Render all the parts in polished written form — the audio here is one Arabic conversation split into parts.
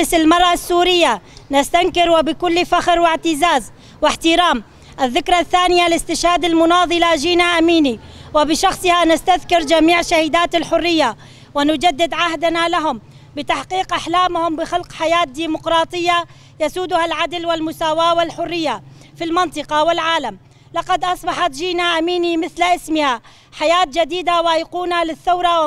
مجلس المرأة السورية نستنكر وبكل فخر واعتزاز واحترام الذكرى الثانية لاستشهاد المناضلة جينا أميني، وبشخصها نستذكر جميع شهيدات الحرية ونجدد عهدنا لهم بتحقيق أحلامهم بخلق حياة ديمقراطية يسودها العدل والمساواة والحرية في المنطقة والعالم. لقد أصبحت جينا أميني مثل اسمها حياة جديدة وأيقونة للثورة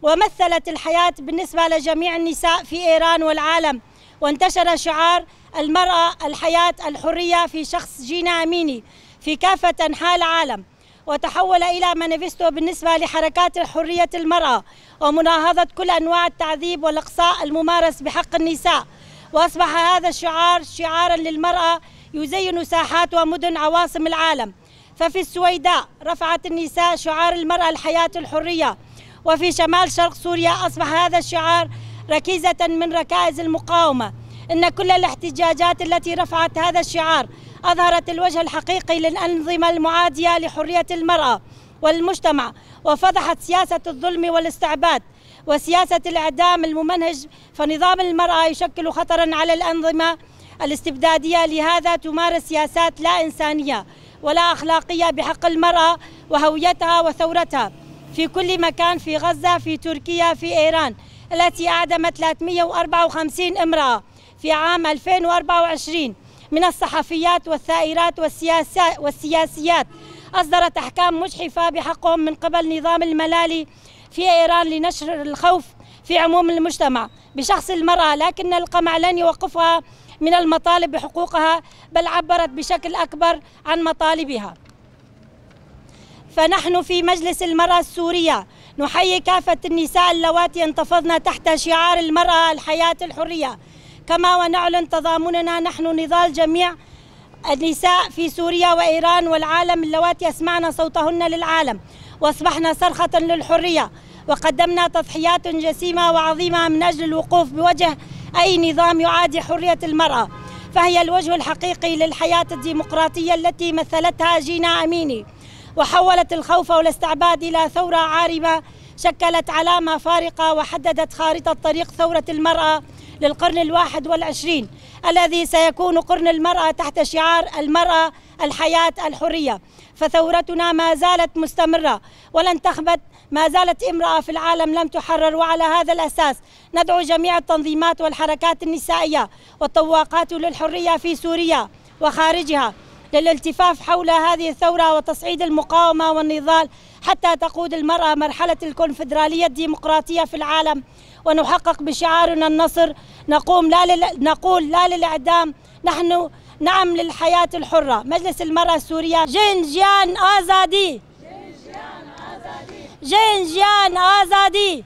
ومثلت الحياة بالنسبة لجميع النساء في إيران والعالم، وانتشر شعار المرأة الحياة الحرية في شخص جينا أميني في كافة أنحاء العالم، وتحول إلى مانيفستو بالنسبة لحركات حرية المرأة ومناهضة كل أنواع التعذيب والإقصاء الممارس بحق النساء. وأصبح هذا الشعار شعارا للمرأة يزين ساحات ومدن عواصم العالم. ففي السويداء رفعت النساء شعار المرأة الحياة الحرية، وفي شمال شرق سوريا أصبح هذا الشعار ركيزة من ركائز المقاومة. إن كل الاحتجاجات التي رفعت هذا الشعار أظهرت الوجه الحقيقي للأنظمة المعادية لحرية المرأة والمجتمع، وفضحت سياسة الظلم والاستعباد وسياسة الإعدام الممنهج. فنظام المرأة يشكل خطرا على الأنظمة الاستبدادية، لهذا تمارس سياسات لا إنسانية ولا أخلاقية بحق المرأة وهويتها وثورتها في كل مكان، في غزة، في تركيا، في إيران التي أعدمت 354 امرأة في عام 2024 من الصحفيات والثائرات والسياسيات. أصدرت أحكام مجحفة بحقهم من قبل نظام الملالي في إيران لنشر الخوف في عموم المجتمع بشخص المرأة، لكن القمع لن يوقفها من المطالب بحقوقها، بل عبرت بشكل أكبر عن مطالبها. فنحن في مجلس المرأة السورية نحيي كافة النساء اللواتي انتفضن تحت شعار المرأة الحياة الحرية، كما ونعلن تضامننا نحن نضال جميع النساء في سوريا وإيران والعالم اللواتي أسمعنا صوتهن للعالم وأصبحنا صرخة للحرية، وقدمنا تضحيات جسيمة وعظيمة من أجل الوقوف بوجه أي نظام يعادي حرية المرأة، فهي الوجه الحقيقي للحياة الديمقراطية التي مثلتها جينا أميني، وحولت الخوف والاستعباد إلى ثورة عارمة شكلت علامة فارقة وحددت خارطة طريق ثورة المرأة للقرن 21 الذي سيكون قرن المرأة تحت شعار المرأة الحياة الحرية. فثورتنا ما زالت مستمرة ولن تخبت، ما زالت امرأة في العالم لم تحرر. وعلى هذا الأساس ندعو جميع التنظيمات والحركات النسائية والطواقات للحرية في سوريا وخارجها للالتفاف حول هذه الثورة وتصعيد المقاومة والنضال حتى تقود المرأة مرحلة الكونفدرالية الديمقراطية في العالم، ونحقق بشعارنا النصر. نقول لا للإعدام، نحن نعم للحياة الحرة. مجلس المرأة السورية جين جيان آزادي، جين جيان آزادي.